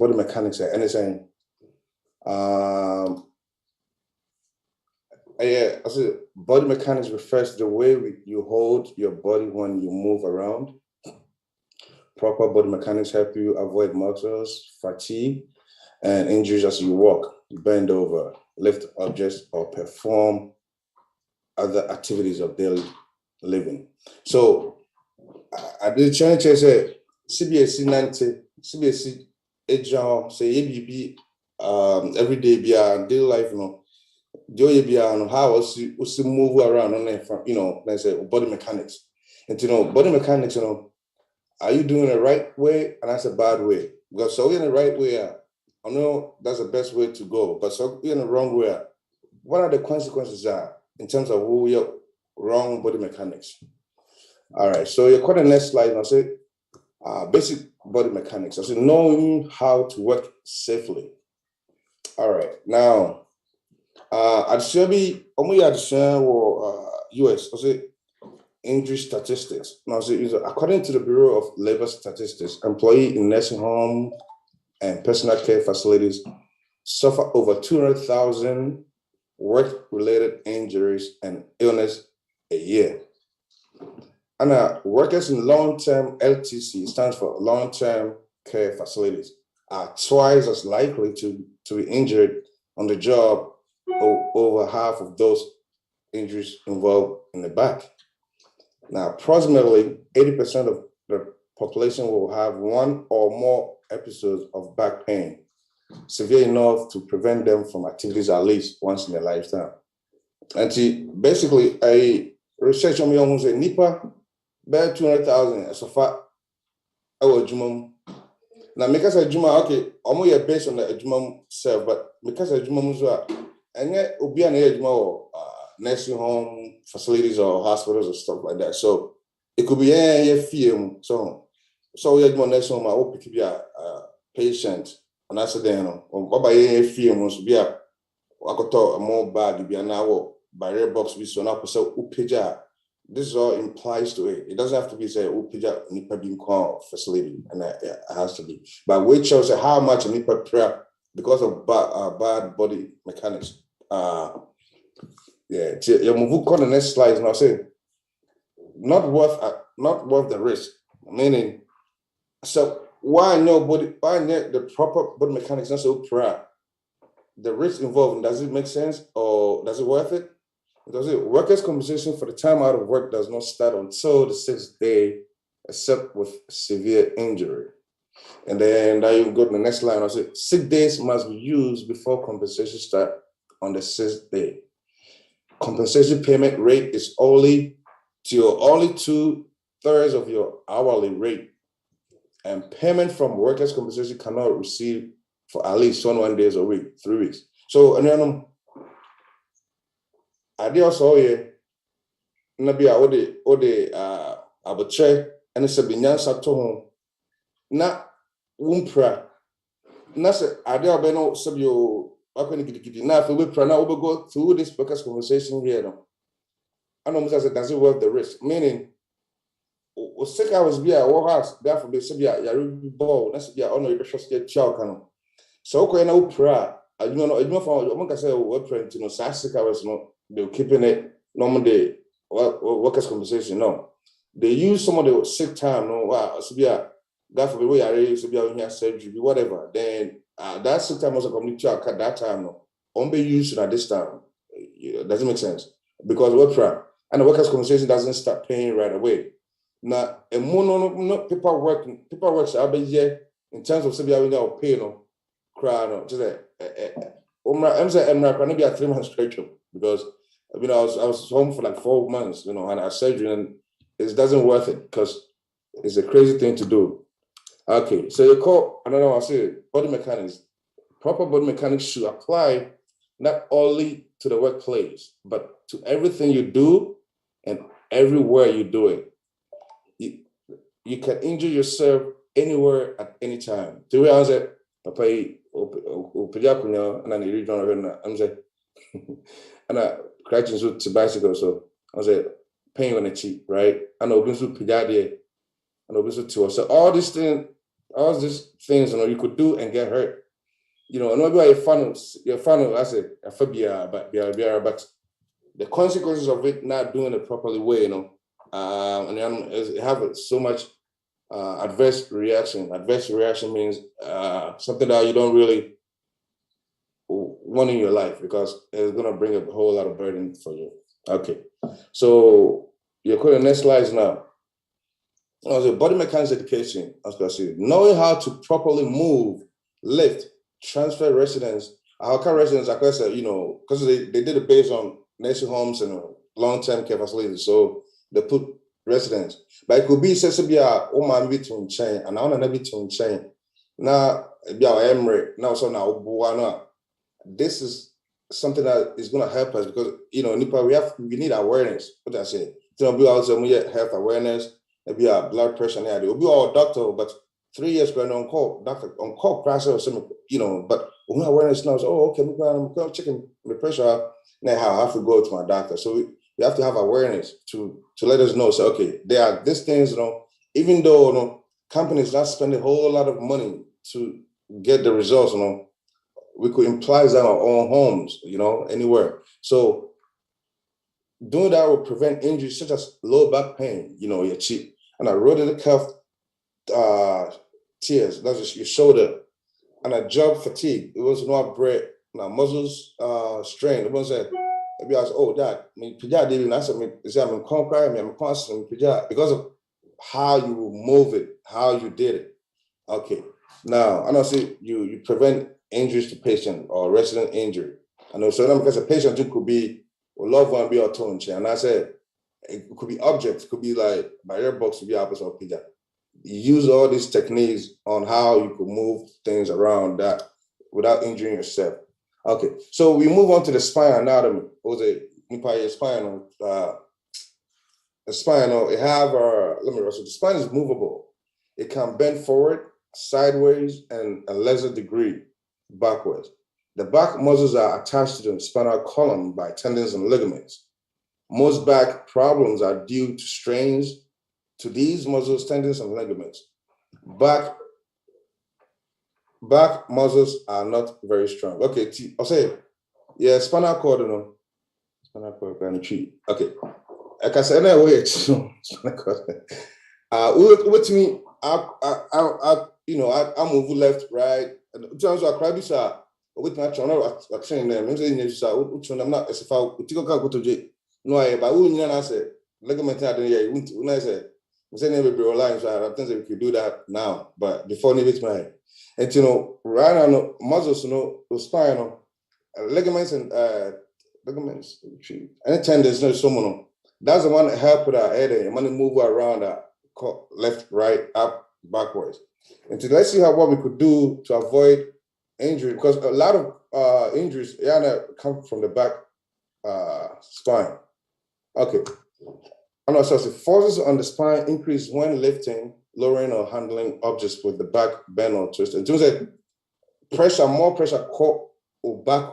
body mechanics and anything. Yeah, I said body mechanics refers to the way you hold your body when you move around. Proper body mechanics help you avoid muscles, fatigue, and injuries as you walk, bend over, lift objects, or perform other activities of daily living. So I did change say CBSC 90, CBSC agent say ABB everyday daily life, how else you move around on there from, let's say body mechanics. And body mechanics, are you doing it the right way? And that's a bad way. Because so in the right way, I know that's the best way to go, but so in the wrong way, what are the consequences in terms of who you're wrong body mechanics? All right, so you're quite the next slide, and I'll say basic body mechanics. I say knowing how to work safely. All right, now I'd share be US, I say injury statistics. Now, according to the Bureau of Labor Statistics, employees in nursing homes and personal care facilities suffer over 200,000 work-related injuries and illness a year. And workers in long-term LTC, stands for long-term care facilities, are twice as likely to be injured on the job. Over half of those injuries involved in the back. Now, approximately 80% of the population will have one or more episodes of back pain, severe enough to prevent them from activities at least once in their lifetime. And see, basically, a research on me almost say Nipa, bear 200,000 as a fact. Our Jumum. Now, because I Juma, okay, I'm based on the Jumum self, but because I Jumum, and yet, will be an age more nursing home facilities or hospitals or stuff like that. So it could be a film. So we had more nursing home. I hope it could be a patient, and that's a then. Or by a film must be a wakoto a more bad be an hour barrier box. We so now so upeja. This all implies to it. It doesn't have to be say upeja nipa being called facility, and it has to be. But which shows how much nipa prep because of bad body mechanics. Yeah, you move on the next slide, and I'll say not worth the risk. Meaning, so why the proper body mechanics not so proud? The risk involved, does it make sense or does it worth it? Does it workers' compensation for the time out of work does not start until the 6th day, except with severe injury. And then you go to the next line. I say 6 days must be used before compensation start on the 6th day. Compensation payment rate is only 2/3 of your hourly rate, and payment from workers' compensation cannot receive for at least 21 days a week, 3 weeks. So, and I did also here. Nabia ode abache and it's a binyansa to home. Na wumpra. Na se ade obeno sabio akoni gidi na fe we pra na we go through this workers' conversation here no. I know Mr. does it worth the risk? Meaning, o 6 hours be a war house, therefore be sabia ya ball, na sabia ono you trust get chow kanu. So ko na upra, I know for omonka say we print no 6 hours no, they keeping it normal day workers' conversation no. They use some of the sick time no wow sabia God forbid we are sabia we have surgery whatever. Then that sick time was a community at that time no. Only used at this time. Doesn't make sense because what pra and the workers' compensation doesn't start paying right away. Now, a no paperwork I'll be here in terms of sabia we now pay no cry no just I'm saying I'm gonna be a 3 months straight because I was home for like 4 months, and I had surgery, and it doesn't worth it because it's a crazy thing to do. Okay, so you call another one. I say body mechanics. Proper body mechanics should apply not only to the workplace, but to everything you do and everywhere you do it. You can injure yourself anywhere at any time. The way I said, Papa, I'm saying, and I crashed into bicycle, so I was like, pain on the cheek, right? And I've been to pediatric, and I've been to so all these things all these things you could do and get hurt. Nobody your funnel, I said a phobia, but the consequences of it not doing it properly way, and then it have so much adverse reaction. Adverse reaction means something that you don't really want in your life because it's gonna bring a whole lot of burden for you. Okay, so you're going to the next slide now. Also, body mechanics education, as I said, knowing how to properly move, lift, transfer residents. Our current residents, like I said, because they did it based on nursing homes and long-term care facilities. So they put residents. But it could be accessible to chain, and I want to be to chain. Now, be our emirate, now so now this is something that is going to help us because Nipa, we need awareness. What I say, be also health awareness. Maybe a blood pressure and it will be all doctor, but 3 years going on call, doctor on call pressure or something, but when awareness now, okay, I'm checking the pressure. Now I have to go to my doctor. So we have to have awareness to let us know. So okay, there are these things, even though companies not spending a whole lot of money to get the results, we could imply that our own homes, anywhere. So doing that will prevent injuries such as low back pain, your cheek, and a rotator cuff tears, that's just your shoulder, and a job fatigue. It was not bread, now muscles strain. It was maybe I was, oh, that me pija did I said me I'm crying, I'm constant pija because of how you move it, how you did it. Okay. Now, I know say you prevent injuries to patient or resident injury. I know so because a patient too could be a loved one be a tone chair. And I said it could be objects, could be like barrier box to be opposite or pija. You use all these techniques on how you could move things around that without injuring yourself. Okay, so we move on to the spine anatomy. What was it? Spinal. The spinal, it have so the spine is movable. It can bend forward, sideways, and a lesser degree backwards. The back muscles are attached to the spinal column by tendons and ligaments. Most back problems are due to strains to these muscles, tendons, and ligaments. Back muscles are not very strong. Okay, I'll say, yeah, spinal cord, spinal cord, and tree. Okay, like I said, anyway, spinal cord. With me, I move left, right. In terms of crabby, with my channel, I train them. I'm not as if I would go to jail. No, but we I said, ligament, I don't I said, I'm saying every bro line, so I think we could do that now, but before it's my and right now, muscles, the spine, ligaments and ligaments, and tendons, no, someone. That's the one that help with our head and money move around left, right, up, backwards. And let's see what we could do to avoid injury, because a lot of injuries come from the back spine. Okay. And also, the forces on the spine increase when lifting, lowering, or handling objects with the back bend or twist. It means that more pressure core or back,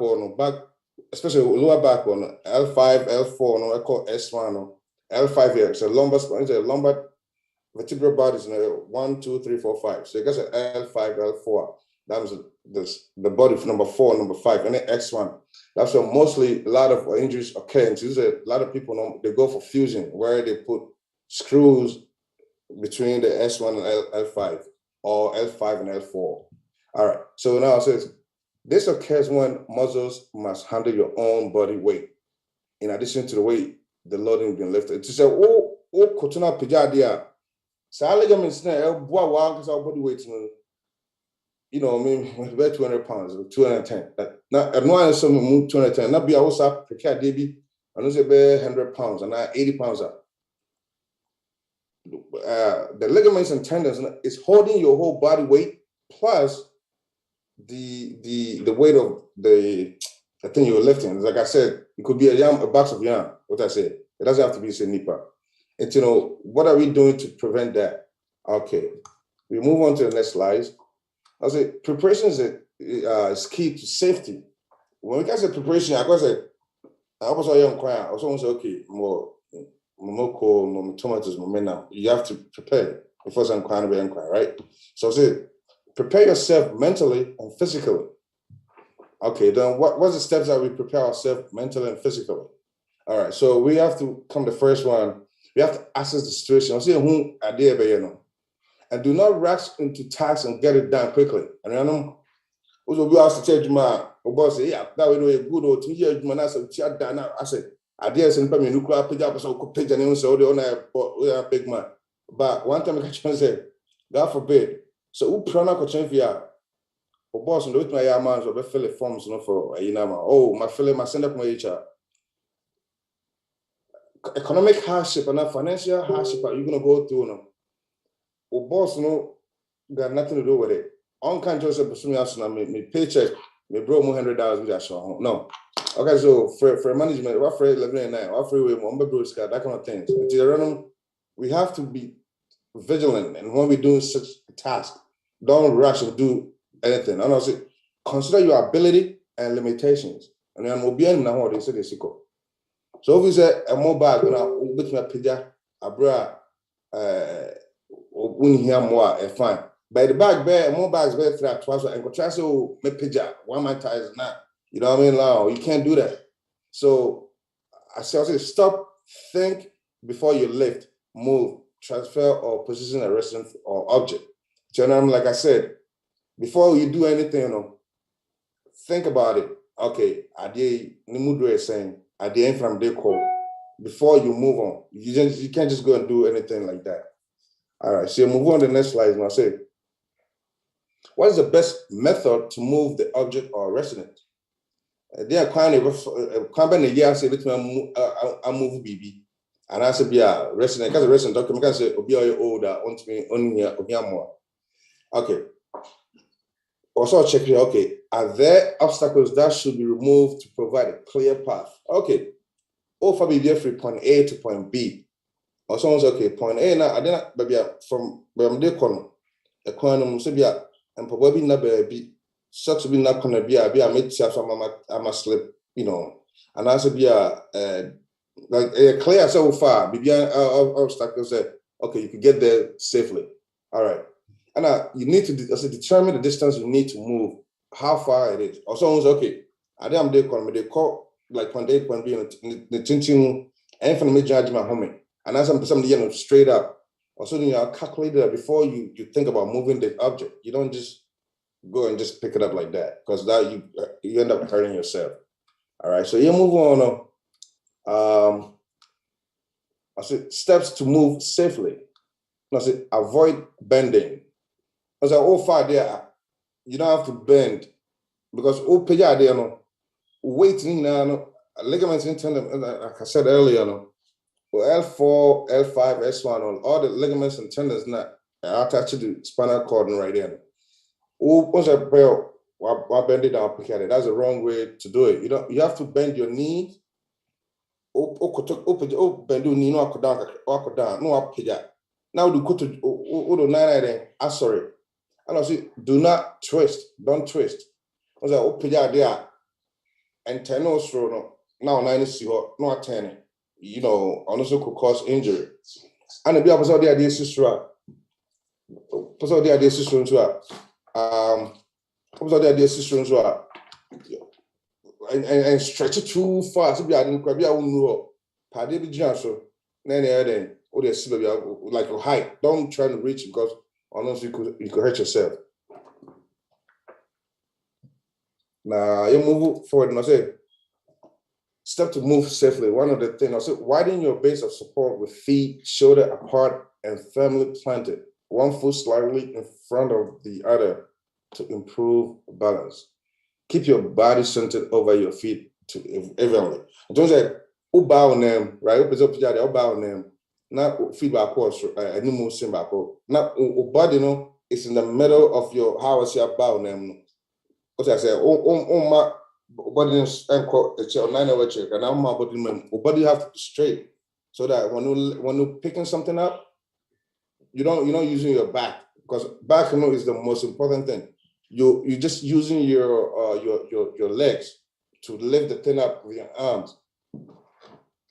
especially lower back on L5, L4, no, I call S1 or L5 here. So lumbar spine, the lumbar vertebral bodies, 1, 2, 3, 4, 5. So you got an L5, L4. That was the body for number 4, number 5, and then X1. That's where mostly a lot of injuries occur. And a lot of people they go for fusion, where they put screws between the S1 and L5, or L5 and L4. All right. So now it says this occurs when muscles must handle your own body weight, in addition to the weight the loading being lifted. To say, kotuna pijadia. So ligaments now, body weight. I mean, about 200 pounds, 210. Now, at one some move 210. Not be also prepare DB. I don't say 100 pounds and now 80 pounds up. The ligaments and tendons is holding your whole body weight plus the weight of the thing you're lifting. Like I said, it could be a box of yarn. What I said, it doesn't have to be a nipa. And what are we doing to prevent that? Okay, we move on to the next slide. I say preparation is key to safety. When we get to preparation, I was a young choir. I was almost okay, more tomatoes, more now. You have to prepare. before some kind of inquiry, right? So say, prepare yourself mentally and physically. Okay, then what's the steps that we prepare ourselves mentally and physically? All right, so we have to come the first one. We have to assess the situation. I'll say who are there, you know, and do not rush into tasks and get it done quickly. And I know also we ask to tell you, my boss say, yeah, that way no good or 2 years, man. I said, done. I said, I dare send me nuclear page up so page and so the owner big man. But one time I catch and say, God forbid. So who prana question via or boss and with my man so be fill forms no for you know, oh my fill my send up my HR. Economic hardship and financial hardship are you gonna go through no? Or boss no got nothing to do with it. On can't just pursue me me paycheck, me bro $100 with that show. No. Okay, so for management, what for 11.9, what for that kind of things. We have to be vigilant, and when we do such a task, don't rush and do anything. And also consider your ability and limitations. And then we'll be in now they say this. So if we say a mobile, with my pija, a bra, more fine. By the back bear, more bags bear through twice and go try so me pija, one my ties now. You know what I mean? Now you can't do that. So I say stop, think before you lift, move, transfer, or position a resident or object. So like I said, before you do anything, you know, think about it. Okay, I did Nimudre is saying, I did from the call. Before you move on, you can't just go and do anything like that. All right, so move on to the next slide. And I'll say, what is the best method to move the object or resident? They are kind of company year say between I move BB. And I said, yeah, resident, because the resident document can say, be older, on me, on here more. Okay. Also check here, okay, are there obstacles that should be removed to provide a clear path? Okay. O for BB free point A to point B. Or someone's okay, point A now, I didn't maybe from where I'm corner. A corner, and probably not baby. Such to be not gonna be a mid I'm a slip, you know, and I said, yeah, like clear so far, obstacles said, okay, you can get there safely. All right. And you need to determine the distance you need to move, how far it is. Or someone's okay, I am they call like point A, point B, and the tinting, and from the judge my homie. And as I'm somebody straight up, or something you are calculated before you think about moving the object. You don't just go and just pick it up like that, because that you end up hurting yourself. All right, so you move on. I said steps to move safely. I said avoid bending. I said all far there, you don't have to bend, because all pay there no waiting now ligaments in tendon, like I said earlier no. Well, L4, L5, S1, all the ligaments and tendons not attached to the spinal cord right there. Once I bend it down, pick at it. That's the wrong way to do it. You have to bend your knee. Bend your knee, no down, no up here. Now do go to 9 sorry. And I say, do not twist. Don't twist. I was like, open there and tenos no now 9 is no 10. You know, also could cause injury. And the episode there is sister. Episode there is sister as well. And stretch it too far. So be I didn't quite be a know. Paddy be so then or like a height. Don't try to reach because honestly you could hurt yourself. Now you move forward and I say step to move safely. One of the things I said, widen your base of support with feet shoulder apart and firmly planted. One foot slightly in front of the other to improve balance. Keep your body centered over your feet to evenly. Don't say, bow on them, right? Bow on them. Not feedback course, a new motion back. Not body, no, it's in the middle of your house, your bow on them. What I say, my body and quote, it's your 9 hour check, and I'm my body have to be straight so that when you're picking something up, you're not using your back, because back is the most important thing. You're just using your legs to lift the thing up with your arms.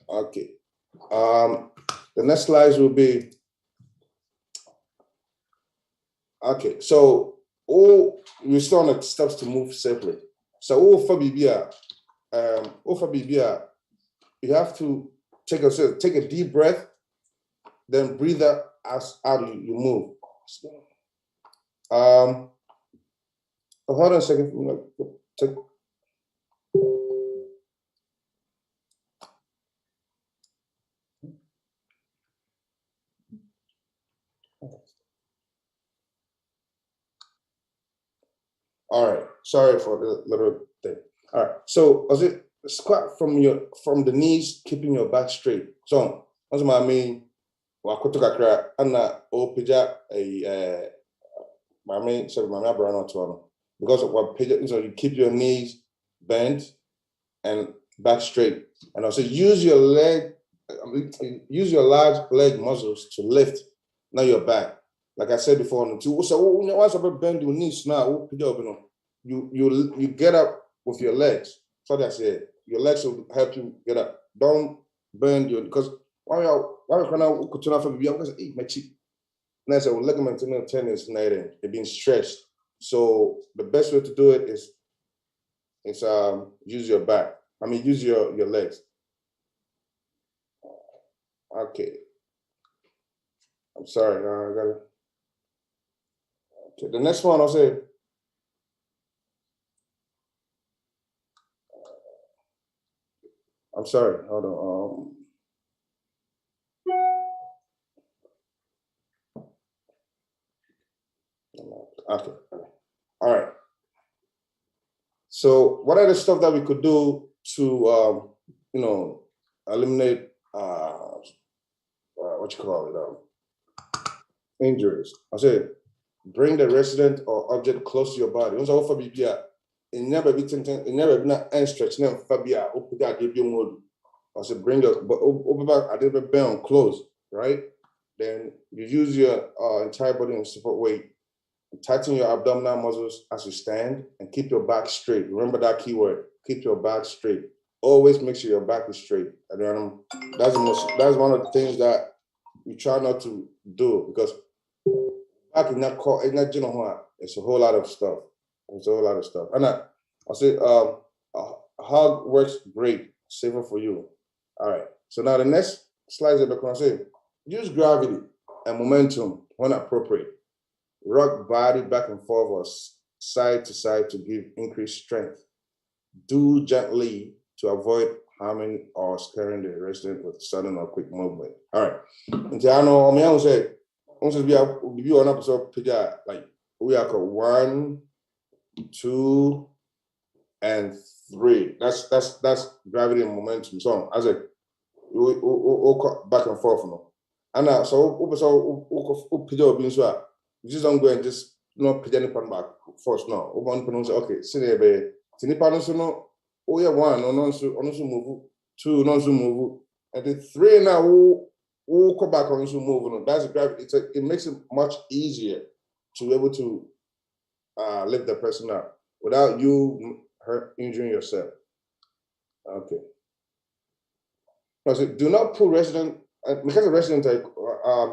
Okay. The next slides will be Okay, so we're still on the steps to move safely. So for BBR, you have to take a deep breath, then breathe out as you move. Hold on a second. All right, sorry for the little thing. All right, so as it squat from the knees, keeping your back straight. So what's my mean? Wakutukakra, Anna Opija, my main, sorry, my brother not to because of what so you keep your knees bent and back straight, and also use your large leg muscles to lift. Now your back. Like I said before, so once I bend your knees now, you get up with your legs. So that's it. Your legs will help you get up. Don't bend your because why can I turn for baby? I'm gonna say, my cheek. Now so ligament in the tennis it being stretched. So the best way to do it is use your back. I mean use your legs. Okay. I'm sorry. I got it. Okay. The next one I'll say. I'm sorry. Hold on. Okay. All right. So what are the stuff that we could do to eliminate what you call it injuries? I said bring the resident or object close to your body. Once I be here, it never be not stretch never fabia open that give you more. I said bring your but over back I did be on close, right? Then you use your entire body and support weight. Tighten your abdominal muscles as you stand and keep your back straight. Remember that keyword, keep your back straight. Always make sure your back is straight. And then that's one of the things that you try not to do because back in that core, it's a whole lot of stuff. It's a whole lot of stuff. And I say a hug works great, safer for you. All right. So now the next slide is I say use gravity and momentum when appropriate. Rock body back and forth or side to side to give increased strength. Do gently to avoid harming or scaring the resident with sudden or quick movement. All right. Until I know, I will say, we are on episode like we are 1, 2, and 3. That's gravity and momentum. So as I we'll back and forth. And now, so you just don't go and just not put any back first now. Okay, sinebe, tinipa no, oh yeah, 1, no move, 2, no move, and the 3 now, we'll come back on move. No, that's gravity. It makes it much easier to be able to lift the person up without you injuring yourself. Okay. Do not pull resident because a resident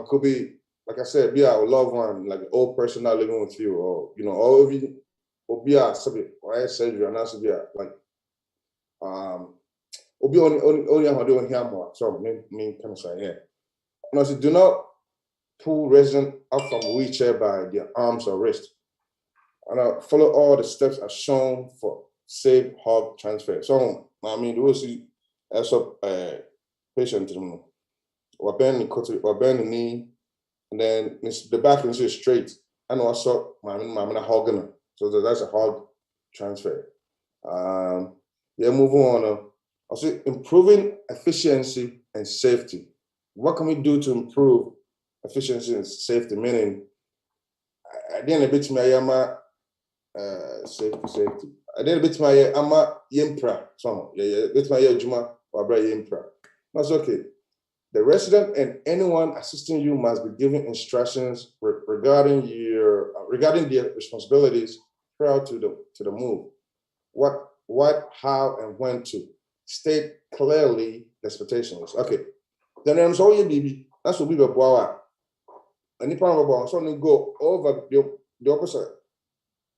could be, like I said, be a loved one, like an old person not living with you, or or if you or be a subject or surgery, and also be a like or be only on here more. So main kind of say yeah. And also do not pull resident up from a wheelchair by their arms or wrist. And follow all the steps as shown for safe hug transfer. So I mean, we'll see as a patient or bend the knee, and then the back is straight. And also, I'm hugging her. So that's a hug transfer. Yeah, moving on. Also, improving efficiency and safety. What can we do to improve efficiency and safety? Meaning, at the end of it, safety. At the end of it, I'm yempra. So yeah, it's my juma or bra yempra. That's okay. The resident and anyone assisting you must be given instructions regarding their responsibilities prior to the move. What, how, and when to state clearly the expectations. Okay. Then I'm sorry, baby. That's what we were. any problem about so go over the opposite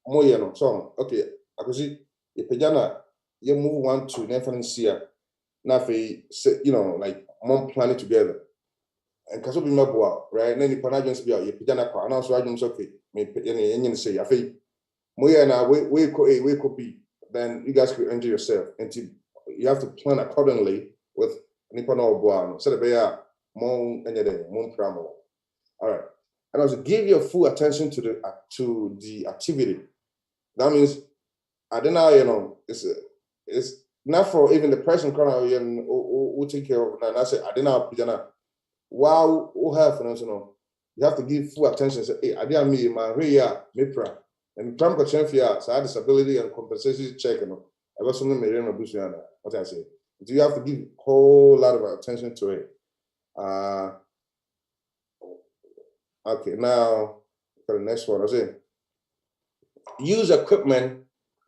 more no so okay I could see if pejana you move one to never see now you know like mom planning together and kaso be mabwa right and then the panagents be you pejana kwa now so I just okay me any say I feel more na we could be then you guys could enjoy yourself and you have to plan accordingly with nipa no boa so the be more anything more pramo. All right. And also give your full attention to the activity. That means I don't know, you know, it's not for even the person who take care of it. And I say I don't know, wow, who have you know, you have to give full attention. Say, hey, I didn't mean my me pra. And Trump question for so disability and compensation check, you know. I was something what I say. Do you have to give a whole lot of attention to it? Okay, now for the next one, I say use equipment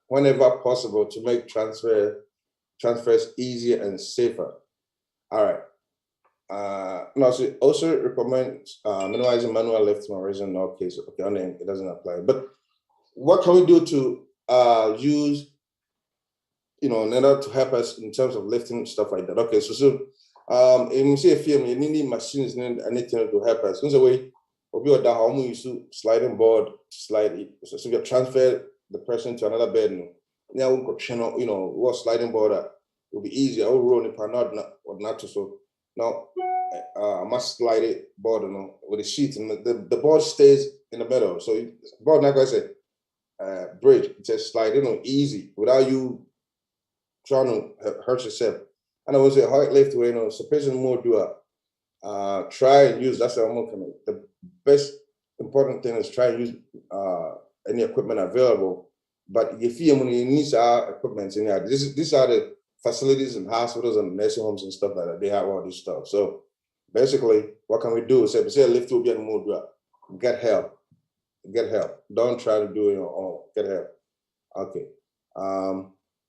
whenever possible to make transfers easier and safer. All right. Now, so also recommend minimizing manual lifting or raising in all cases. Okay, on it doesn't apply. But what can we do to use, you know, in order to help us in terms of lifting stuff like that? Okay, so if you see a film, you need machines and anything to help us. In a way, we are how we use sliding board, so you transfer the person to another bed. Now we got you know, what sliding board will be easier. I will roll it or not to so now I must slide it board, you know, with a sheet and the board stays in the middle. So board like I said, bridge, just slide, you know, easy without you trying to hurt yourself. And I would say hard lift way, you know, so person more do try and use, that's what I'm looking at. The best important thing is try and use any equipment available. But if you need our equipment in there, these are the facilities and hospitals and nursing homes and stuff like that. They have all this stuff. So basically, what can we do? Say a lift will be more get help. Get help. Don't try to do it on your own. Get help. Okay.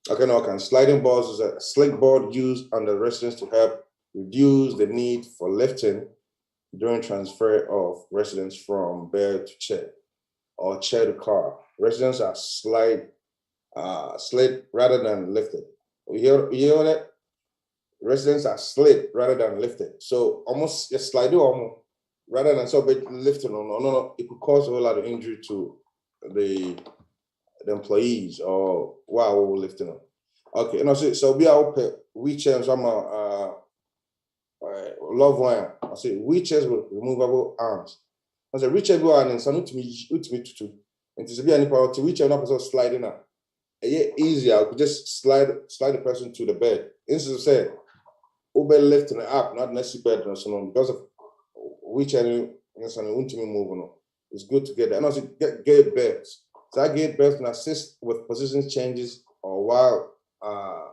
Okay, now can sliding boards is a slick board used on the residents to help reduce the need for lifting during transfer of residents from bed to chair or chair to car. Residents are slid rather than lifted. You hear that? Residents are slid rather than lifted. So almost a slide almost rather than so big lifting. No. It could cause a whole lot of injury to the employees or while we're lifting them. Okay, no, so we are open wheelchairs. I'm a love one. I say wheelchairs with removable arms. I say reachable arm and some to me to. And to be any power to wheelchair not also sliding up. Yeah, easier. I could just slide the person to the bed. Instead of saying, Uber lifting it up, not necessarily bed or so because of wheelchair and moving on. It's good to get that. And also get beds. So I get beds and assist with position changes or while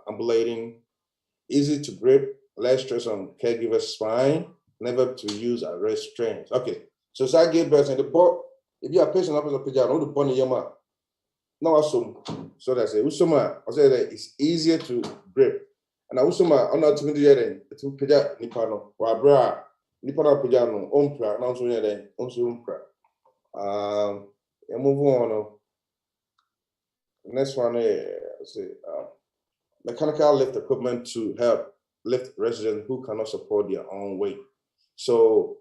ambulating, easy to grip, less stress on caregiver's spine, never to use a restraints. Okay, so I get beds and the board, if you are patient up as a pajama, all the body yama. No, also, so that's it. Usoma, I say that it's easier to grip. And I usoma, I'm not to do that. To paja nipano, wabra, nipano pajano, ompra, and also yet, also umpra. And move on. Next one is mechanical lift equipment to help lift residents who cannot support their own weight. So,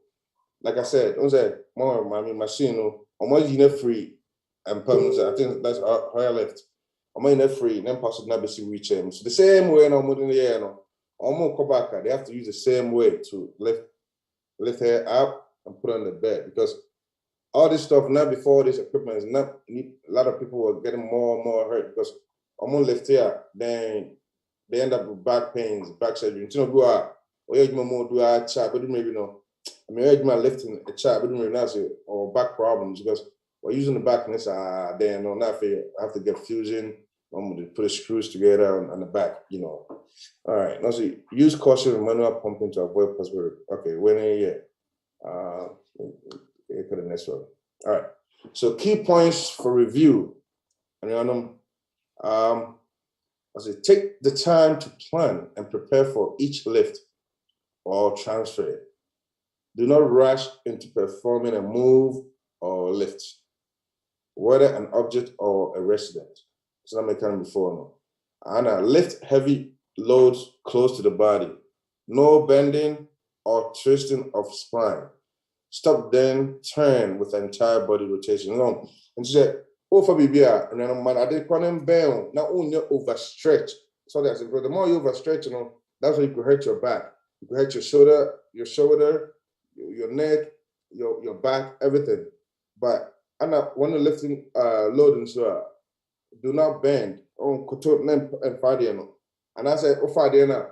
like I said, machine, almost free and permanent. I think that's how I lift. I'm free, then pass it now be wheelchair. So the same way no more in the air, no. Almost come back, they have to use the same way to lift her up and put on the bed because all this stuff now before this equipment is not a lot of people were getting more and more hurt because I'm gonna lift here, then they end up with back pains, back surgery. You know, go out, or you more do a chat, but maybe no. I mean, I'm lifting a chat, but maybe not or back problems because we're using the back and this then no, not fair. I have to get fusion. I'm gonna put the screws together on the back, you know. All right, now see, use caution and manual pumping to avoid possible. Okay, when here, for the next one. All right. So key points for review. And I say take the time to plan and prepare for each lift or transfer. Do not rush into performing a move or lift, whether an object or a resident. It's not making before no. And lift heavy loads close to the body. No bending or twisting of spine. Stop, then turn with entire body rotation. Long. And she said, oh, for BBR, and then man, I did call him bell. Not only overstretch. So that's it. The more you overstretch, you know, that's why you could hurt your back. You could hurt your shoulder, your neck, your back, everything. But I'm not when you're lifting load and so do not bend on koto and fadiano. And I said, oh, fadiana,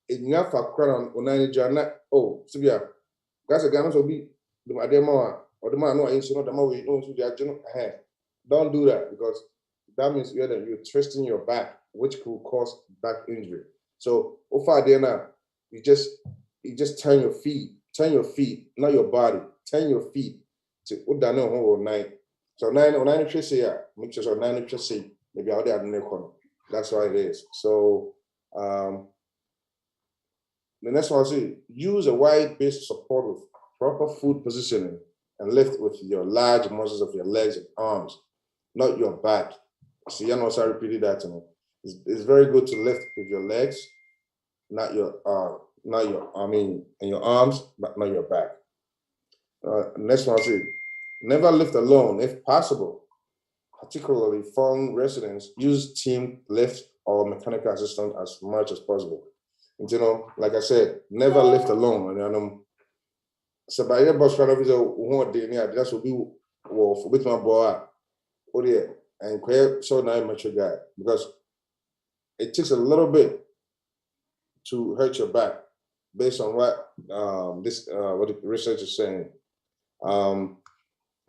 in your crown on any jana. Oh, Sibia, that's a gun will be the Madema or the man no incident the more we know to their general hand. Don't do that because that means you're twisting your back, which could cause back injury. So, oh, fadiana, you just turn your feet, not your body, turn your feet to Udano or 9. So 9 or 9 make sure 9 maybe out there in the corner. That's why it is. So the next one is use a wide base support with proper foot positioning and lift with your large muscles of your legs and arms, not your back. See, I know I repeated that to me. It's very good to lift with your legs, not your and your arms, but not your back. Next one is never lift alone if possible. Particularly foreign residents, use team lift or mechanical assistance as much as possible. And, you know, like I said, never lift alone. And so by your boss officer who that's what we will with my boy and quite so now mature guy because it takes a little bit to hurt your back based on what what the research is saying.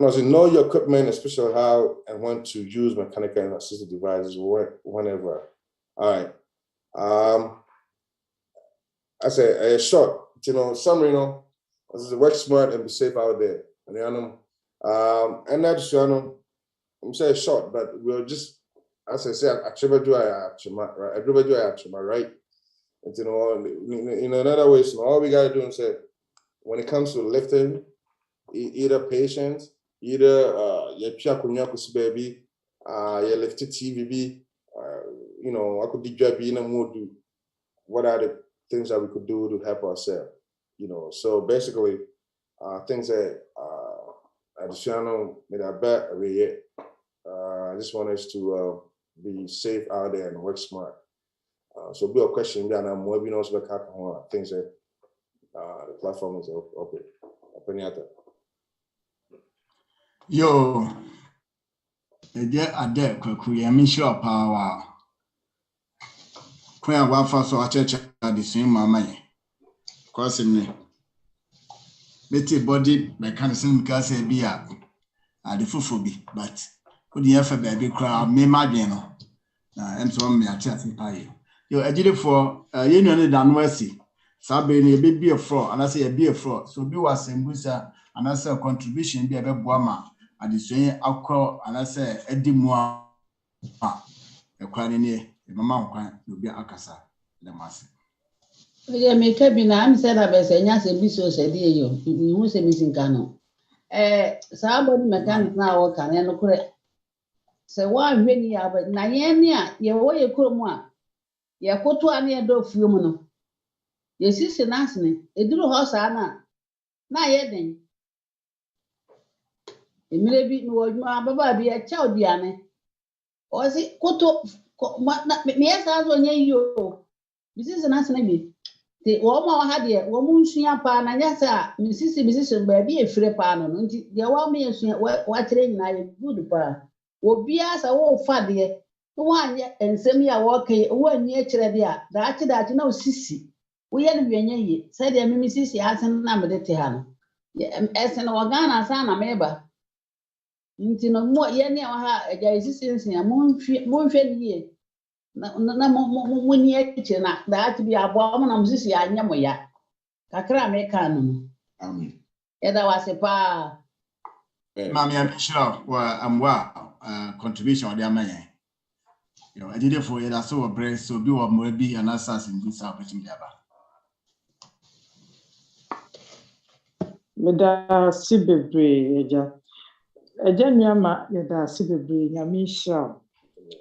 Know your equipment, especially how and when to use mechanical and assistive devices whenever. All right. I say a short, summary, this is work smart and be safe out there. And that's, I'm saying short, but we'll just, as I said, everybody do right? And, in another way, so all we got to do is say, when it comes to lifting, either patients, either baby, you lifted TVB, I could be in a mood. What are the things that we could do to help ourselves? So basically, things that additional made a bet. I just want us to be safe out there and work smart. So be a question, and I'm more things that the platform is open. Yo, ade kwaku ya mi sure power. Kwa wa fa so achecha the same mama ye. Cause me body mechanism because e be a the fufu bi but odi yafa baby cry me madwen no. Na enso me ate pa ye. Yo agide for ye nwane dan wasi. Sabe na be be a fro and I say be a fro. So be was sembusa and I say contribution be a boama. Adisuen akọ anase edimu a ekwane ne mama nkwan obi akasa le mase oye me kabi na am say na be say nya se bi so se de yo hu se mi sinka no sa body mechanic na wo kan no kure se wa hwe ni ya ba na ye ne a ye wo ye kromu a ye koto a ne do fuo mu no ye sisi na asene eduru ho sa na ye den emire bi no wadwuma baba bi e cha odiane o si koto me yesa zo nye yo bisisi na asene bi te wo ma ha de wo mu nsua pa na nyasa misisi ba bi efire pa no nti de wo ma yesua wa tere nyina ye good pa obi asa wo fa de wo anye ensem ya wo kai wo anye kire de a daachi na osisi wo ye no wenye ye se de me misisi asen na me de te ha no esen wo Ghana sa na meba nti no mo ye ne ha eja esisi nsia mo nhwe nie na mo ni eche na daachi bi abo mo na misisi anya mo ya kakra me kan no amen eda wase pa mama ya mishra wa amwa contribution of the amaye yo agide for ye da so bre so bi wo mo bi an assassin bi sa opportunity aba Meda sibebre eja. Eja nyama yeda sibebre nyame hira.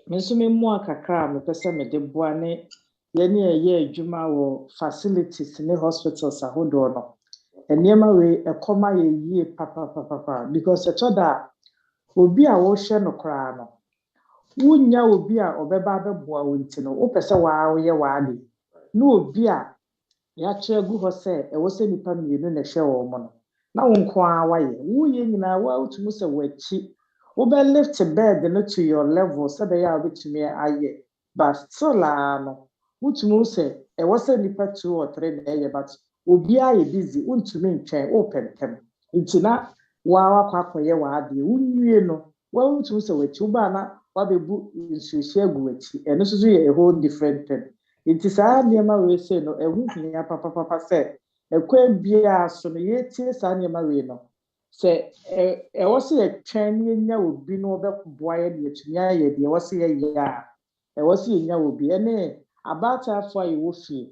Me nso me mu akakra me pese me de boa ne ye ne ye adwuma wo facilities ne hospitals ahodo no. Eniema we ekoma ye yie papa because etoda obi a wo hye no kra no. Wunya obi a obeba beboa wo ntino. Wo pese wa ye wa ade. No obi a ya kyeregu ho se e wo se nipa mienu na hwe wo mo no. Na wo nko a waye wo ye nyina wa utumu se wachi wo be lift bed no to your level so that ya obetumi aye but still no utumu se e wo se nipa 2 or 3 na aye but obi aye busy untumi ntwen opentem ntina wa kwakoye wa ade unwie no wa utumu se wachi wo ba na wa bebu nsuhye agu wachi eno so ye a whole different thing it is a niema we say no ehu hia papa say ekwa bia so no yetie sa niema we no se e wo se etwen nya obi no obeboa ye de etumi aye de wo se ye ya e wo se nya obi ene abata afo aye wo fie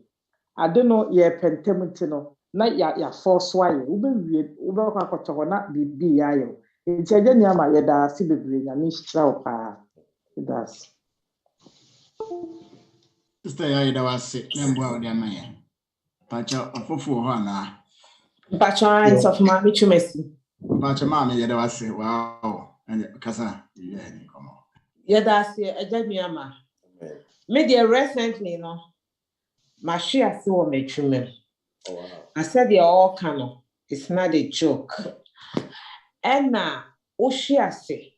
ade no ye pentem nti no na ya force waye wo be wie wo be kwa kwato ho na bibi ya ye nti agya niama ye da se bebre nya ni hira wo pa das Sister Yaida was sick, member of the man. Pacha ofofo ho na. Pacha hands of Mammy Chumesi. Pacha mama Yaida was sick. Wow. And Kasa, yeah, come on. Yeah, that's it. I just me media recently, no. My share saw me chumem. I said they all can. It's not a joke. And now, Oshia say,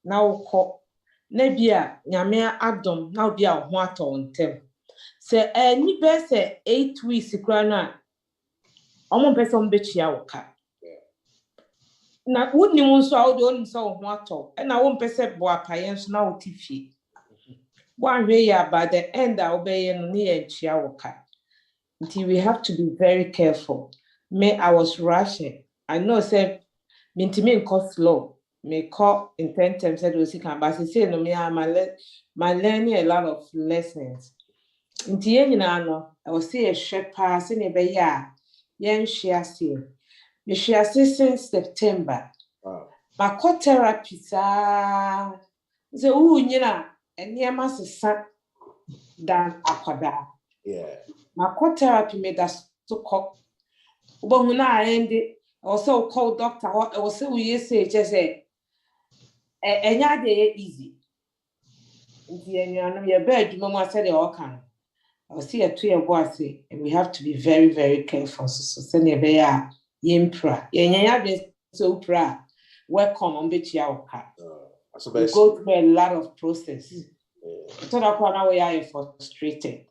now call Nebia, Yamea Adam, now be a what on them. Say, any best 8 weeks, grana. Omo person bet ya waka. Na woni mu nso a wode oni so ho ato e na wo mpese bo akaye nso na wo tifi bo anwe ya by the end a obeye no ne ya nchia woka until we have to be very careful. Me I was rushing. I know say mintimi nko slow me call in 10 times said we can but say no me am my learning a lot of lessons until yen no I was say a shepa se ne be ya yen share see me share since September. My core therapy the nyina eniema sesa dan akwada. Yeah. My core therapy made us to call. But when I ended, also call doctor or also we say just say enya dey easy. Nti enya your bed mama said they all can. I was see a 2 year boy say and we have to be very very careful so send your be ya yimpra. Yenya be so pra. Welcome on bet ya oka. We go through a lot of process. So that now we are frustrated.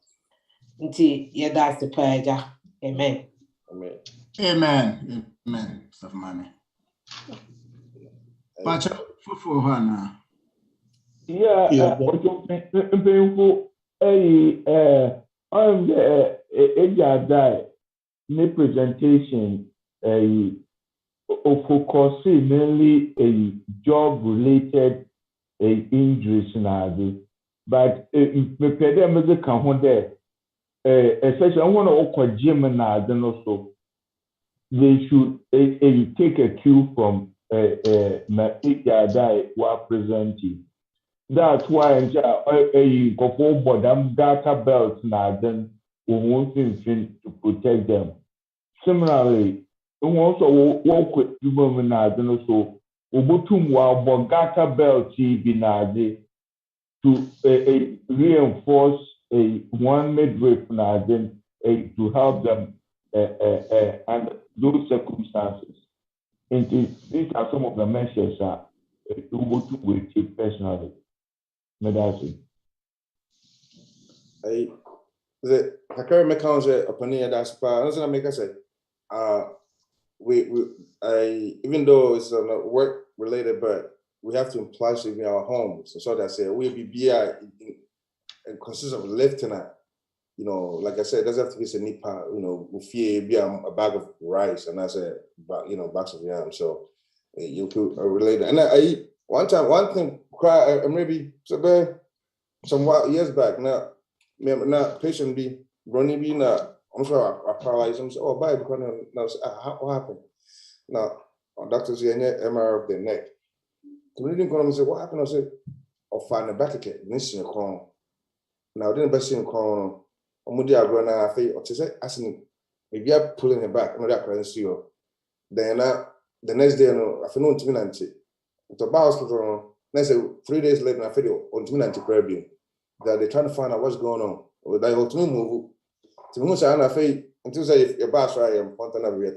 Until yeah, that's the prayer. Amen. Amen. Amen. Amen. Stuff money. Pacha fufu ho na. Yeah, painful. On the AJI presentation, focus mainly a job-related injuries now, but me pede me de kan ho there. Especially I want to gym now, then also they should take a cue from my AJI who are presenting. That's why a couple of data belts now then we want to protect them. Similarly, we also work with women now then also we want data belts to reinforce one midwife now then to help them under those circumstances. And these are some of the measures that we take personally. Medasi. I carry my counsel upon here. That's part. That's what I make us say. Even though it's not work related, but we have to imply in our homes. So that I say we'll be it consists of lifting up. You know, like I said, it doesn't have to be a nipa. You know, we be a bag of rice, and I said, bags of yam. So you could relate. And I eat one thing. Maybe some years back now. Patient be running be now. I'm sure I paralyzed him. Oh, by because now what happened? Now, doctors say MRI of the neck. Community economy say, what happened? I said, or find a back ticket, missing a corn. Now, didn't best in corn. Omudi agrona afi or to say, asking maybe I'm pulling it back, another currency. Then the next day, no, I feel no to me nanti. To buy hospital, next 3 days later, I feel on to me nanti Caribbean. That they're trying to find out what's going on. With that, to me move. To me, I feel until say if your boss right, I'm pointing out here.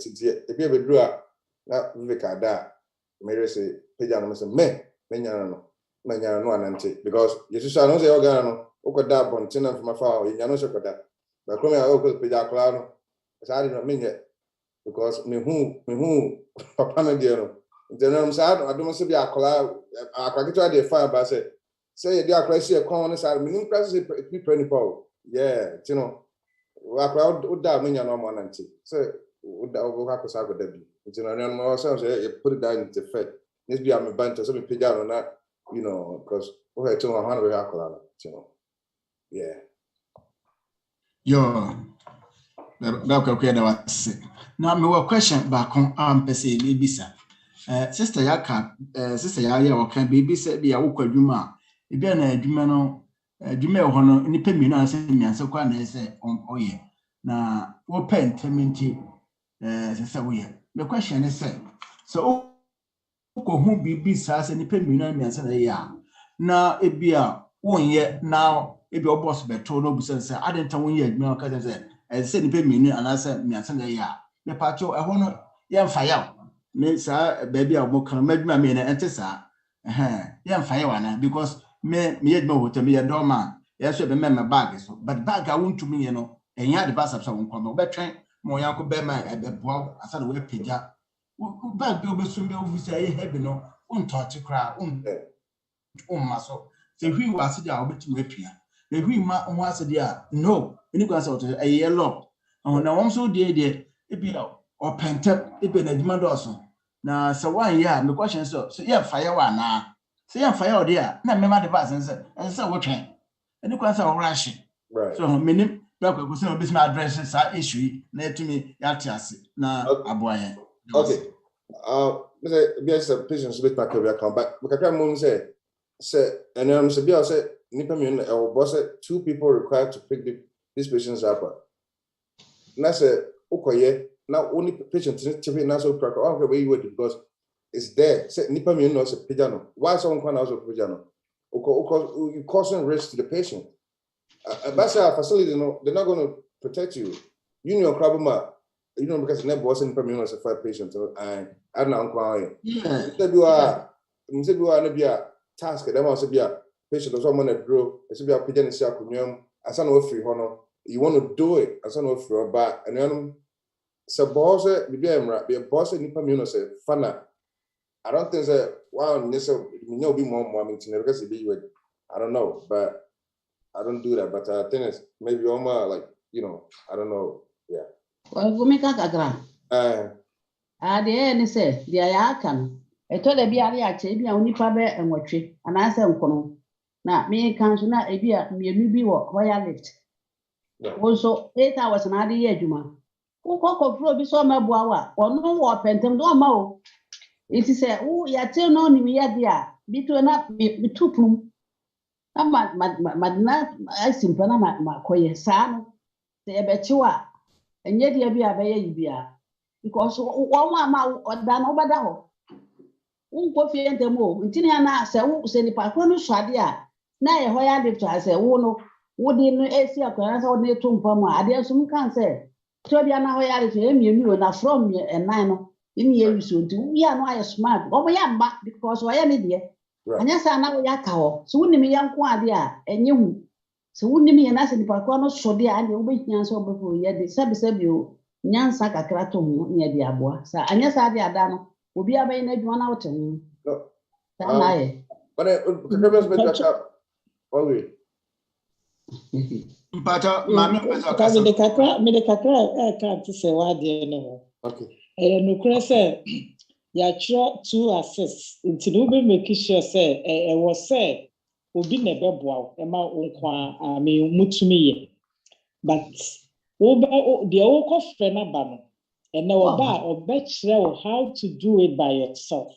If you ever drew up, now we can that. Mary say, Pejano say, me no nanti because you should know say organo. Oko da bon tenant from my father, you know, so that. But come here, Oko Pejaclano. I didn't mean it because me who, Papa Mediano. Then I'm sad, I don't want to be a collab. I can get to fire, but I say, they are crazy, a corner side, meaning crisis, penny power. Yeah, you know, I would die, mean, no more nanti. So, would that overhack us out of Debbie? You know, ourselves, put it down into Fed. This be I'm a bunch of something Pejano on that, you know, because okay, to 100 alcohol, you know. Yeah. Yo, that was it. Now, my question back on per se, maybe, sir. Sister Yaka, Sister Yaya, or can baby said, be a walk Juma. If you're a Jumano, Jumel Hono, any payment, I say, me, and so quite say, oh, yeah. Now, what pen, Tementi, Sister Weir. The question is, so, who be besides any payment, and say, yeah. Now, it be a 1 year now. If your boss be told no business, I didn't tell 1 year, no, because I said, pay me, and I said, me, and say, yeah. The patcho, I want to, yeah, fire. Me, sir, baby, I will come, make my mean, and sir, yeah, fire one, because me, no, to me a doorman. Yes, I remember bag, but bag I want to me, you know, and you had the bus of someone come over train, my uncle Bearman at the bow, I said, away pija. Bag go be soon be over say, heavy no, touch a crowd, muscle. So we was there, I'll be to appear. The green man was there. No, any class out a year long. Oh, now I'm so dear, it be out or pent up, it been a demand also. Now, so 1 year, the question so yeah, fire one now. So yeah, fire there. Now, remember the bus and so what train. Any class of rushing. Right. So, minute, Dr. Kusino business addresses are issue, let me yatias. Now, a boy. Okay. Yes, patients with my career come back. But I can't say, and I'm say, Nipa or boss 2 people required to pick these patients up. And I said, okay, now only patient to be not so crack. Okay, where you were because it's there. Say Nipa no say pijano. Why someone can also pijano? Okay, you causing risk to the patient. That's our facility, no, they're not going to protect you. You know, problem, you know, because never was Nipa as a 5 patients. And I don't know. Yeah. You are task. That must be a patient or someone that grow. It should be a pigeon in I said no free honor. You want to do it. I said no free back. And then so boss be a boss Nipa say fana. I don't think that wow be more because it be with I don't know, but I don't do that. But I think it's maybe almost like you know, I don't know. Yeah. Well, go make a gagra. The end say the ayakan. I told a beer, I only probably and what tree, and I said, now, me comes not a beer, me a newbie where I lived. Also, 8 hours and a year, Juma. Who cock of be so my boa, or no war pentum, no more. It is a, oh, ya tell no me yet, dear, between up me 2 plum. I'm not, I simple, my coy, son, say a bet you are, and yet you be a very beer. Because one mouth or done over the hole. Coffee and the move, Tinana said, the Pacono Shadia. Nay, where I live to I say, oh, wouldn't AC occurrence or near Tumpama. I dare some can't say. Tobiana, where I to you and from me and 9 in year soon to we are not smart. Oh, we are back because I am dear. And yes, I know Yakao. So wouldn't me young quadia and you. So wouldn't me and us in the Pacono Shadia and you wait so before yet the subsub you. Nyan Saka Kratum near the Abua. So, and yes, I did. Will be a very 1 out. No, but the can't say why dear no. Okay. And no say, ya 2 assists into no make sure say, I was said, will be never bow, a mount I mean, mutumi. But the old cost friend abano. And now how to do it by yourself.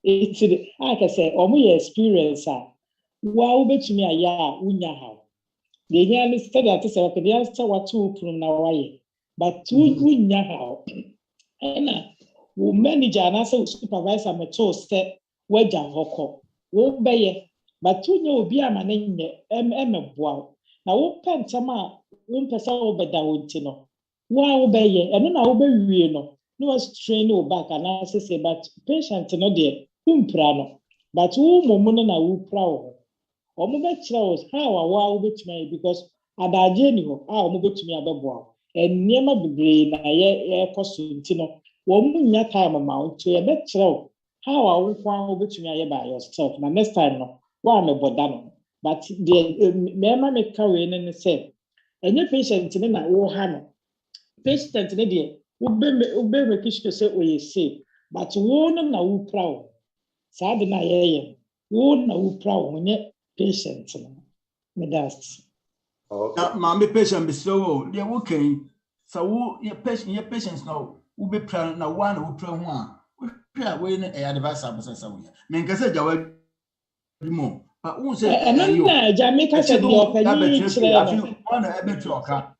It's like I say, experience. Wow, bet me a unya how. The nearly study at this okay, the answer what two from now but two unya how. And will manager and also supervisor me to step wedge and hoko. Wo be but two no be a man in wow. Now wo pentama won pesa wo beda wontino. Wow be and no wo be wie no. No was train you back and I say but patient no there. Umprano. But who momono na wu proud. Omo be kira how awa obetumi because adaje ni ho omo betumi abeboa eniema bebre na ye koso ntino wo mu nya time ma nto ye be kira how awo kwa obetumi aye by yourself na next time no wa me boda no but the mema me carry ne say enye patient ni na wo ha no patient ni de ube make sure say we safe but wo no na wo proud sa de na ye wo na wo proud nye patient me that's now mommy patient be slow they okay so your patients now will be plan now one who pray one we na advice abasa so we me nkase jawa mo but who say na Jamaica said the opinion chire one ebetri oka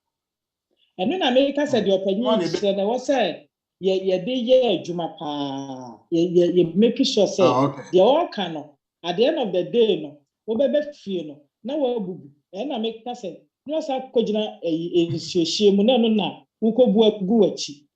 eno na America said the opinion chire na what say ye dey ye adwuma pa ye make sure say they all can at the end of the day no obebe fie no na wa bubu na make say no sa kogina enhyehyie mu na no na ukobu agu achi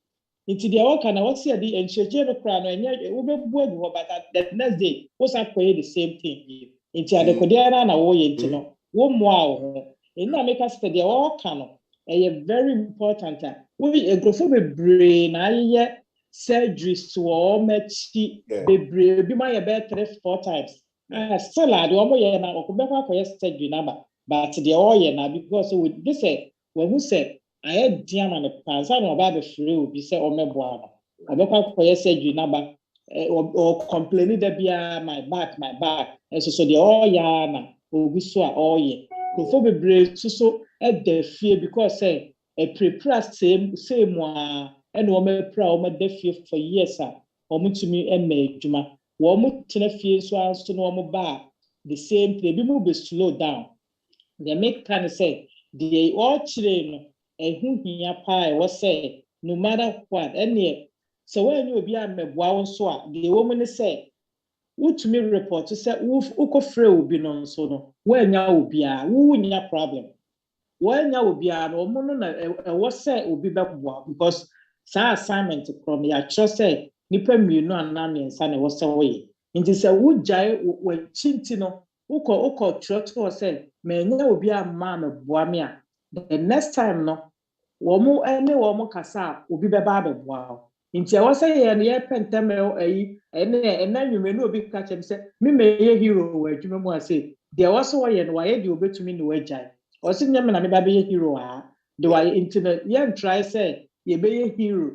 nti dia waka na wasi ade enhyehyie no kra no enye obebu agu but the next day wo sa koye the same thing nti ade kodia na wo ye nti no wo moa wo na make say dia waka no very important we agrofo bebre na ye surgeries to all mechi bebre bi ma ye be 3-4 times still I do na okubekwa koye stage number but the oil na because with this when who said I had diamond pass I know about the free be say o meboa no abekwa koye stage number or complaining that be my back and so the oil na ogu so oil ko be brave so at the fear because say a prepare same one and o me pra o me the fear for years o mutumi emejuma wo mu tena fie so anso no mo ba the same thing be mo be slow down they make kind say the all children no ehu hia pa e wo say no matter what any so when you be ameboa wo so a the woman say wutumi report to say ukofre obi no so no wanya obi a wunya problem wanya obi a no mo no na e wo say obi beboa because sa assignment from ya say nipa mienu anamiensa na wo say we nti say wujai we chinti no uko trotro say me nya obi amma meboa me a the next time no wo mu ene wo mu kasa obi beba beboa nti e wo say ye ne pentem ayi ene nwumenu obi ka chem say me ye hero wa adwuma mu ase de wo so ye no wa ye de obetumi ne wajai o si nyame na me ba be ye hero a de wa nti no ye try say ye be ye hero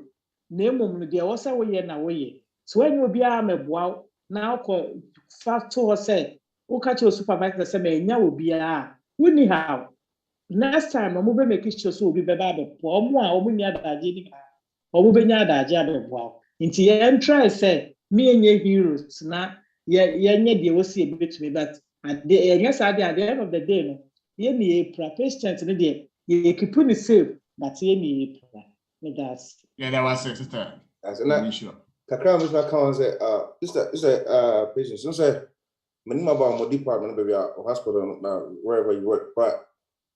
na emom no de wo say wo ye na wo ye so when you be ameboa na ko factor say o ka che supervisor say me nya obi a woni how next time mo be make sure so obi be ba be po mo a omo nya daje ni ka omo be nya daje abeboa nti ye try say me enye heroes na ye nya de wo see e betumi but at the end of the day no ye ni patient no de ye keep ni safe but ye ni that's that was it sister as na sure kakra mo na kan say is a patient so say minimum about my department baby or hospital wherever you work but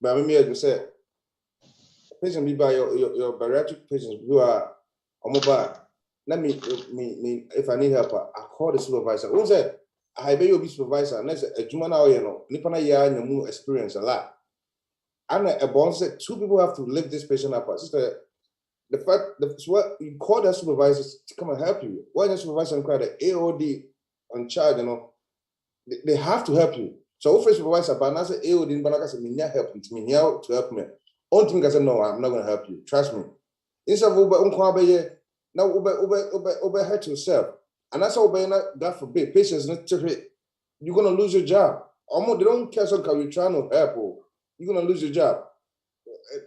I mean say patient be by your bariatric patients who are on mobile. Let me if I need help I call the supervisor who said I be your supervisor and a juma now you know nipa na ya nyamu experience a lot and a bond said 2 people have to lift this patient up sister. The fact that's what you call the supervisors to come and help you. Why the supervisor and cry the AOD on charge, you know, they have to help you. So first supervisor, but now say AOD in Banaka said, me help me to help me. Only thing I said, no, I'm not gonna help you. Trust me. Instead of now Uber hurt yourself. And that's how God forbid, patients you're gonna lose your job. Almost they don't care so you're trying to help, you're gonna lose your job.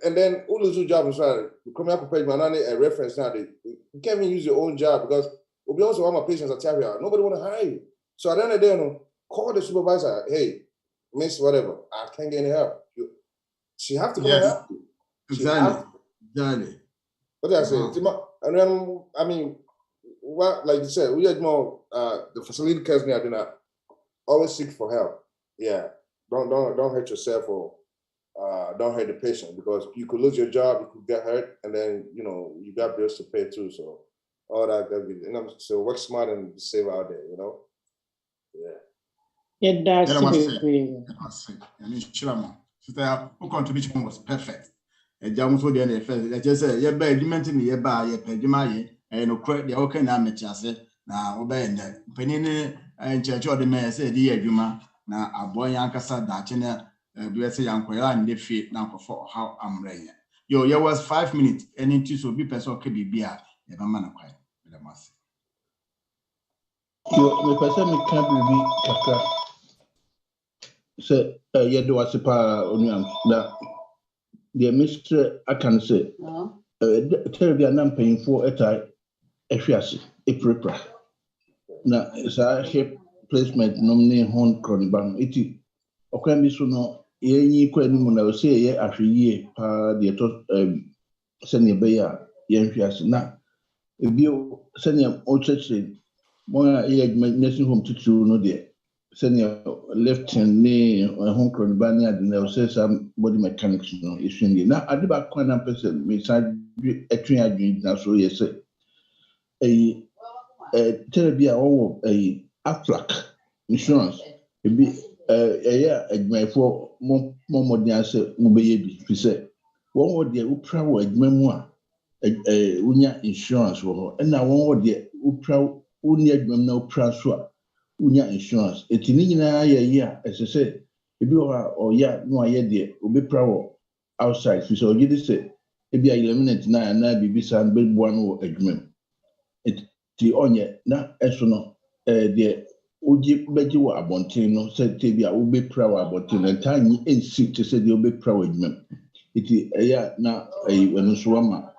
and then all those jobs as well. Come here, compare a reference now. You can't even use your own job because we also have my patients at here. Nobody want to hire you. So at the end of the day, call the supervisor. Hey, miss whatever. I can't get any help. She have to come and help you. Exactly. What did I say? And then I mean, what like you said, we had more the facility cares me. I do not always seek for help. Yeah, don't hurt yourself or don't hurt the patient because you could lose your job, you could get hurt, and then you got bills to pay too. So all that be, so work smart and save out there. Yeah, that's Sister, who contribution was perfect. A jam for the NFL. I just say, yeah, by dimension, yeah, by your pedimaye, and no credit the okay amateurs. Now, obey that. Penny and church or the mayor said, dear Juma, now a boy Yankasa Dachina, bless a young Koya and the feet now for how I'm ready. Yo, was 5 minutes, and it will be person could be beer, if a man acquired with a mass. The person can't be Kaka. Say, yeah, do I suppose that the Mr. I can say, tell me I'm paying for a tie, a fiasco, a prepra. Now, it's a hip placement nominee home cronibam. It can be so no, any question I will say, yeah, after ye, the senior bayer, young fiasco. Now, if you send him all church, more nursing home to no dear. Senior left hand knee home crown banner and they'll say some body mechanics issue. Now I do back 100% beside a train now so yes a Terabia or a Aflac insurance it be a for more modern answer Mubaby if you say one word the Upra memoir unya insurance for her and now one word the Upra unya no praswa unya insurance etini na ya as I say ebi or ya no aye de obi prawo outside so you dey say ebi a eliminate na bibi san be boa no adwuma eti onye na eso no de oji beji wo abonten no say tebi a obi prawo abonten na tanyi ensi te say de obi prawo adwuma eti ya na wenu so ama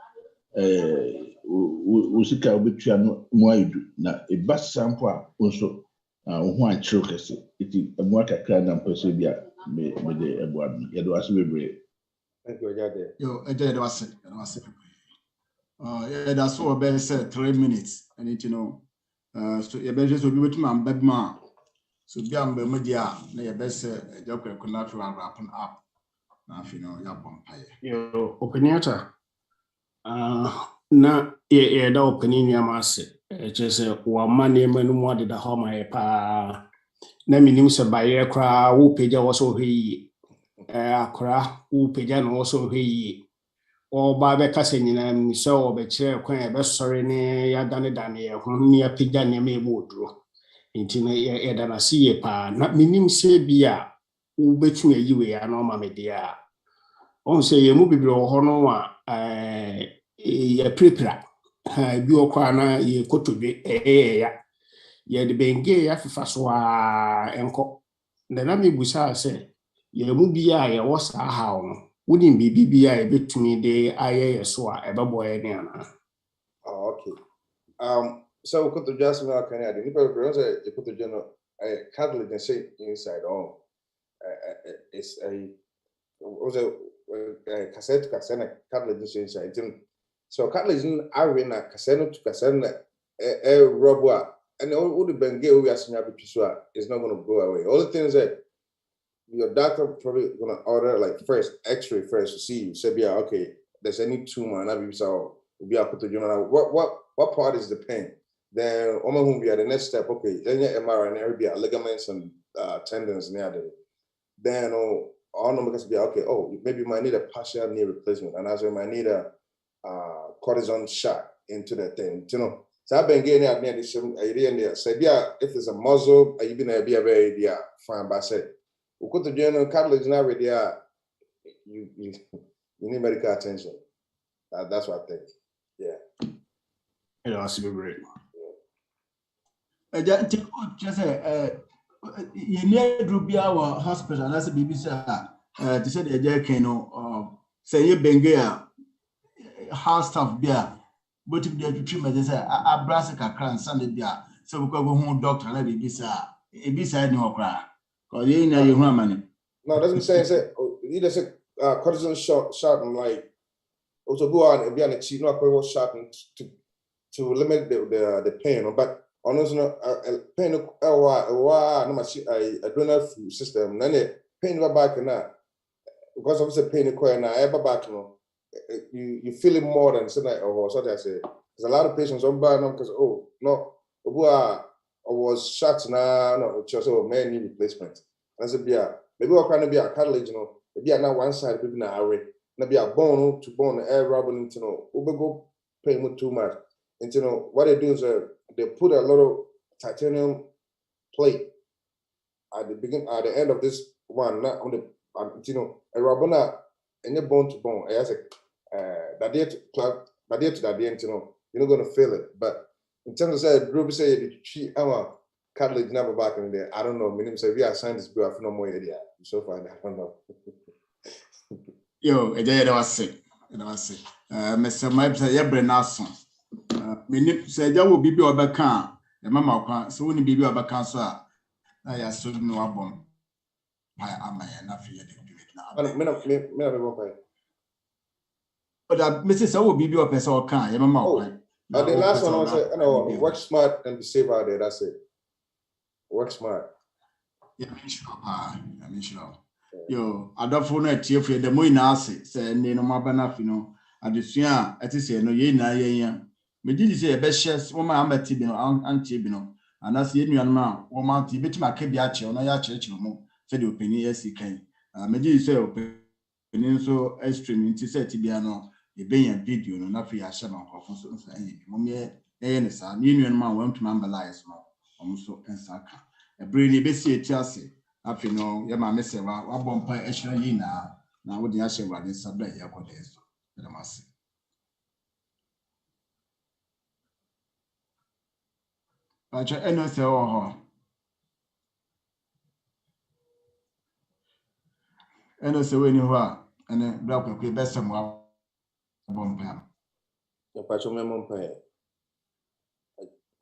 usika obi tua no mo ayidu na eba sample a nso who are chokers, it is a more kind of persevere with the abode. It was very thank you, yo, a dead was it. Yeah, that's what Ben said 3 minutes. And it, so your best will be with my bedman. So be on the media, your best job could not wrapping up. Now, your vampire. Yo, opiniata. Na da opinion ya mase. Just one money when more did the home I pa. Na minim se baye kra wo peja wo so hwi akra wo peja no wo so hwi o ba be kase nyina mi se wo be kire kwan e be sore ne ya dane ye ho ni ya peja ne me bo duro nti ne ye da na si ye pa na minim se bia wo betu ayiwe ya no ma me dia on se ye mu bibire wo ho no wa ye prepra ha bi o kwa na ye kotodwe ya ye de benge ya fifa so enko na me busa se ye mu bia ye wo sa ha no woni bibi bia e betumi de aye so a e bebo ye ne ana. Oh, okay. So we could just now can I didn't say you put the general cartilage and shape inside on it's a was a cassette cartilage inside. So cartilage in arena cassette to cassette rubber and all the benge we are seeing is not going to go away. All the things that your doctor probably going to order like first x-ray first to see you say yeah okay there's any tumor and be so we are put to what part is the pain then will be at the next step okay then your MRI and there be ligaments and tendons near there then all numbers be okay maybe you might need a partial knee replacement and as you might need a cortisone shot into that thing so I've been getting out near this idea in there say yeah if there's a muscle you been a very idea fine by say we go to general cartilage now already you need medical attention. That's what I think. Yeah. It has to be great. Just you need to be our hospital. That's a BBC. To say the Jack say you benga house staff beer, but if they treatment they say a brass kakran Sunday beer, so we go home doctor na be bisa e bisa ni okra. Cause you know you money. No, doesn't say you just say cortisone shot and like also go on and be on the cheap, not go shot to limit the pain, but honestly, pain no much adrenal system. Then it pain back and that because obviously pain and ever back you feel it more than something or something. I say there's a lot of patients on bad because I was shot now no just man need replacement. That's a maybe we're trying to be a cartilage, maybe now one side maybe now array, maybe a bone to bone air rubbing into go pain with too much. And what they do is they put a little titanium plate at the end of this one, not on the a rubber and your bone to bone. I say that day to plug, that day to that day, you're not gonna feel it. But in terms of Ruby say the our cartilage never back in there. I don't know. Meaning say we are scientists, we have no more idea. So far, I don't know. Yo, a day that was sick. Mr. Mike said, "Yeah, Brennason. Me say there will be overcome. The mama so when be overcome, so I assume no album. I am enough here to do it now. But Mrs. I will be your person or can, your mama. The last one was work smart and be safe out there. That's it. Work smart. Yeah, I'm sure. Yo, I don't know if you're the more nasty, say, no more benefit. I just say, no, ye na ye. Me did say a best chess, woman, I'm a tibino, antibino, and that's the Indian man, woman, Tibet, my cabiache, or no church, said the opinion, yes, he can. Me did say, opinion so extreme, into said Tibiano, a being video, no, not free, I shall not offer so. Yes, an Union man went to member lies more, almost so and Saka. A brainy Bessie Chelsea, up you know, your mamma said, one bomb pie, actually, now with the Asher, what is subject, your days. I must say. But your NSA or NSA when you are, and then block a best somewhere. Bomb. The patron memon pay.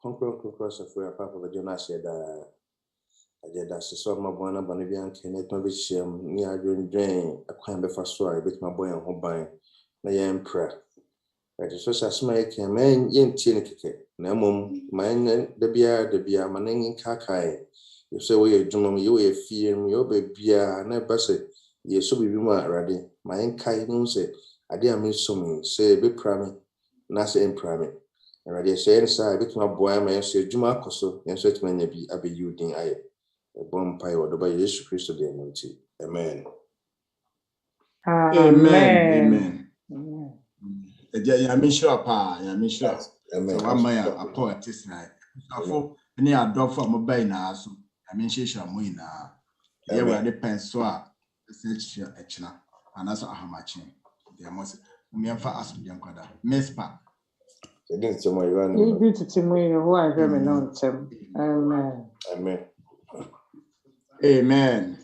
Concurrence of a papa of a Jonas I did that so my boy and Bonivian Kenneth Novisham near drain a crime before so I bet my boy and home buying. Na yɛn prayer. Right, so as my can man yen tinikeke. Na mum, mine the beer, my name kakai. You say we drum you a fear me, baby, na basse. Ye so be my ready. My kai no say, I dear me so me, say be prami, na say in prami. And ready say inside, bit my boy, my say Juma Cosso, and such many be abe you ding I. A bomb pie or the by Jesus Christ of the anointing. Amen. Amen. I'm sure, pa. I'm sure. Amen. So one man a poet is right. So any adult from a bay now. So I mean, she shall win now. Here were the pens so essential etchna, and that's how much. There must be a fast Yonkoda. Miss Pa. Against my run. You do to Timmy, who I hear me non Tim. Amen. Amen. Amen.